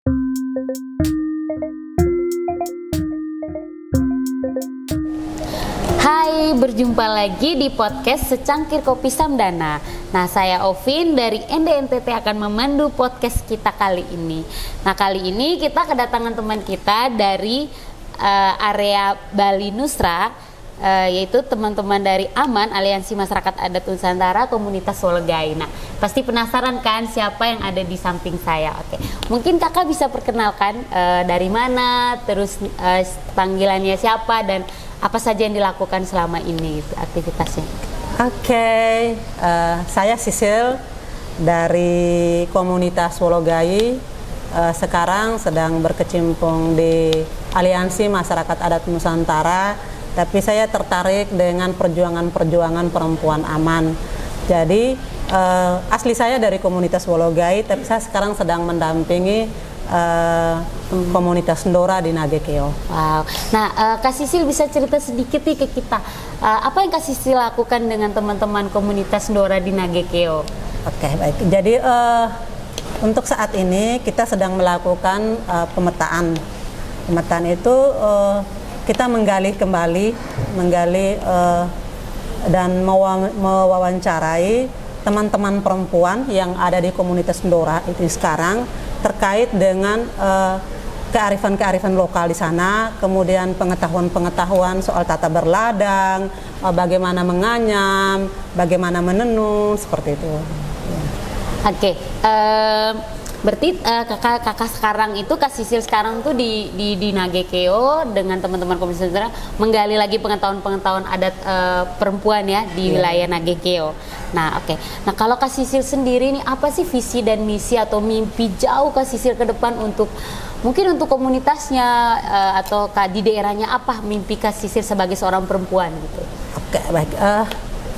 Hai, berjumpa lagi di podcast Secangkir Kopi Samdana. Nah, saya Ovin dari NDNTT akan memandu podcast kita kali ini. Nah, kali ini kita kedatangan teman kita dari area Bali Nusra, yaitu teman-teman dari AMAN, Aliansi Masyarakat Adat Nusantara Komunitas Swologai. Nah, pasti penasaran kan siapa yang ada di samping saya? Oke, mungkin kakak bisa perkenalkan dari mana, terus panggilannya siapa, dan apa saja yang dilakukan selama ini aktivitasnya? Oke, saya Sisil dari komunitas Swologai. Sekarang sedang berkecimpung di Aliansi Masyarakat Adat Nusantara, tapi saya tertarik dengan perjuangan-perjuangan perempuan AMAN. Jadi asli saya dari komunitas Swologai, tapi saya sekarang sedang mendampingi komunitas Ndora di Nagekeo. Wow. Nah, Kak Sisil bisa cerita sedikit nih ke kita, apa yang Kak Sisil lakukan dengan teman-teman komunitas Ndora di Nagekeo? Oke, baik. Jadi untuk saat ini kita sedang melakukan pemetaan. Pemetaan itu kita menggali dan mewawancarai teman-teman perempuan yang ada di komunitas Ndora itu sekarang terkait dengan kearifan-kearifan lokal di sana, kemudian pengetahuan-pengetahuan soal tata berladang, bagaimana menganyam, bagaimana menenun, seperti itu. Oke, berarti kakak sekarang itu, Kak Sisil sekarang tuh di Nagekeo dengan teman-teman komunitas Nusantara menggali lagi pengetahuan-pengetahuan adat perempuan ya di wilayah Nagekeo. Nah, oke. Nah, kalau Kak Sisil sendiri nih, apa sih visi dan misi atau mimpi jauh Kak Sisil ke depan untuk mungkin untuk komunitasnya atau di daerahnya, apa mimpi Kak Sisil sebagai seorang perempuan gitu? Oke, baik.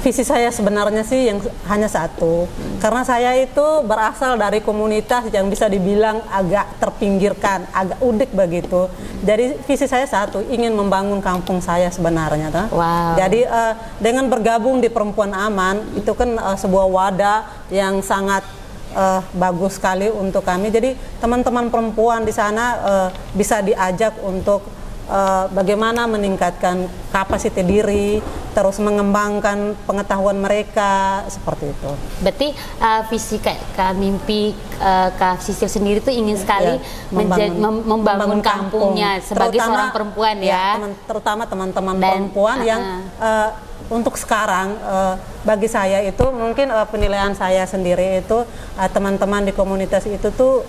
Visi saya sebenarnya sih yang hanya satu, karena saya itu berasal dari komunitas yang bisa dibilang agak terpinggirkan, agak udik begitu. Jadi visi saya satu, ingin membangun kampung saya sebenarnya. Wow. Jadi dengan bergabung di Perempuan AMAN, itu kan sebuah wadah yang sangat bagus sekali untuk kami. Jadi teman-teman perempuan di sana bisa diajak untuk bagaimana meningkatkan kapasitas diri, terus mengembangkan pengetahuan mereka, seperti itu. Berarti visi mimpi Kak Sisil sendiri tuh ingin sekali membangun kampungnya sebagai seorang perempuan ya. Terutama teman-teman perempuan yang untuk sekarang bagi saya itu mungkin penilaian saya sendiri itu teman-teman di komunitas itu tuh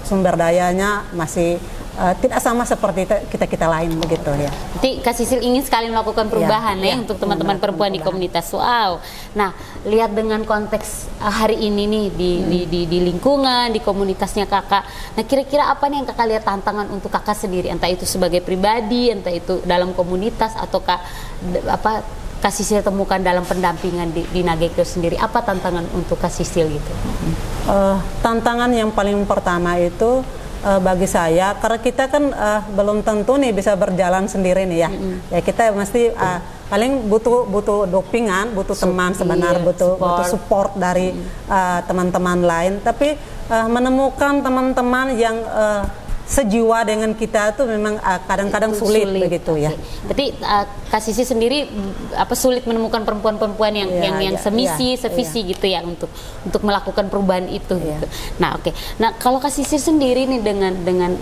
sumber dayanya masih tidak sama seperti kita lain begitu ya. Jadi Kak Sisil ingin sekali melakukan perubahan untuk teman-teman perempuan di komunitas. Wow. Nah, lihat dengan konteks hari ini nih di lingkungan, di komunitasnya kakak. Nah, kira-kira apa nih yang kakak lihat tantangan untuk kakak sendiri, entah itu sebagai pribadi, entah itu dalam komunitas, atau Kak Sisil temukan dalam pendampingan di Nagekeo sendiri, apa tantangan untuk Kak Sisil gitu? Tantangan yang paling pertama itu bagi saya, karena kita kan belum tentu nih bisa berjalan sendiri nih ya. Ya kita mesti paling butuh dopingan, butuh teman sebenarnya, butuh support dari teman-teman lain. Tapi menemukan teman-teman yang sejiwa dengan kita itu memang kadang-kadang sulit begitu ya. Berarti Kak Sisil sendiri sulit menemukan perempuan-perempuan yang sevisi gitu ya untuk melakukan perubahan itu. Gitu. Nah, oke. Nah, kalau Kak Sisil sendiri nih dengan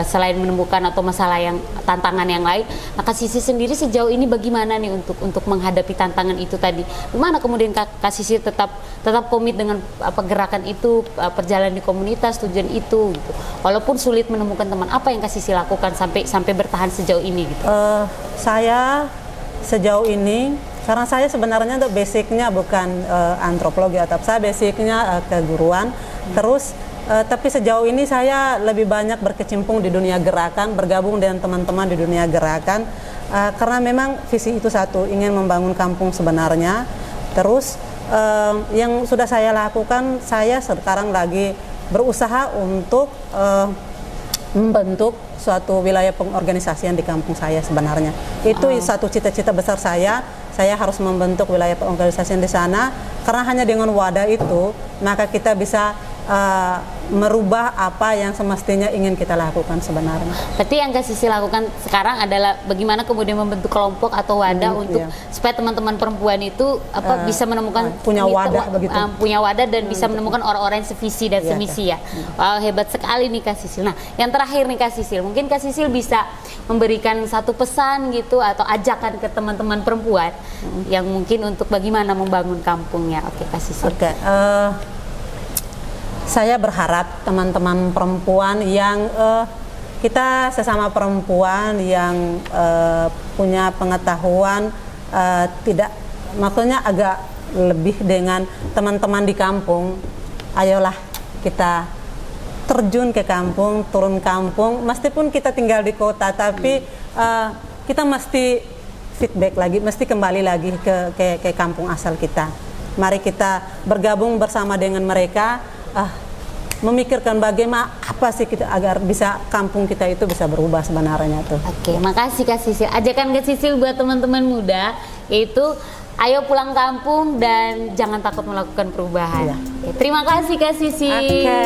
selain menemukan atau masalah yang tantangan yang lain, nah Kak Sisil sendiri sejauh ini bagaimana nih untuk menghadapi tantangan itu tadi? Gimana kemudian Kak Sisil tetap komit dengan gerakan itu, perjalanan di komunitas, tujuan itu gitu. Walaupun sulit menemukan teman, apa yang Kak Sisil lakukan sampai bertahan sejauh ini gitu? Saya sejauh ini, karena saya sebenarnya tuh basicnya bukan antropologi, atau saya basicnya keguruan. Terus tapi sejauh ini saya lebih banyak berkecimpung di dunia gerakan, bergabung dengan teman-teman di dunia gerakan, karena memang visi itu satu, ingin membangun kampung sebenarnya. Terus yang sudah saya lakukan, saya sekarang lagi berusaha untuk membentuk suatu wilayah pengorganisasian di kampung saya sebenarnya. Itu satu cita-cita besar saya harus membentuk wilayah pengorganisasian di sana, karena hanya dengan wadah itu maka kita bisa merubah apa yang semestinya ingin kita lakukan sebenarnya. Berarti yang Kak Sisil lakukan sekarang adalah bagaimana kemudian membentuk kelompok atau wadah untuk supaya teman-teman perempuan itu bisa menemukan punya wadah begitu. Punya wadah dan bisa menemukan orang-orang yang sevisi dan semisi ya. Wow, hebat sekali nih Kak Sisil. Nah, yang terakhir nih Kak Sisil, mungkin Kak Sisil bisa memberikan satu pesan gitu atau ajakan ke teman-teman perempuan yang mungkin untuk bagaimana membangun kampungnya. Oke, Kak Sisil. Oke. Saya berharap teman-teman perempuan yang kita sesama perempuan yang punya pengetahuan tidak, maksudnya agak lebih dengan teman-teman di kampung, ayolah kita terjun ke kampung, turun kampung, meskipun kita tinggal di kota, tapi kita mesti feedback lagi, mesti kembali lagi ke kampung asal kita. Mari kita bergabung bersama dengan mereka, memikirkan bagaimana apa sih kita agar bisa kampung kita itu bisa berubah sebenarnya tuh. Oke, makasih Kak Sisil. Ajakan Kak Sisil buat teman-teman muda yaitu ayo pulang kampung dan jangan takut melakukan perubahan. Oke, terima kasih Kak Sisil. Oke.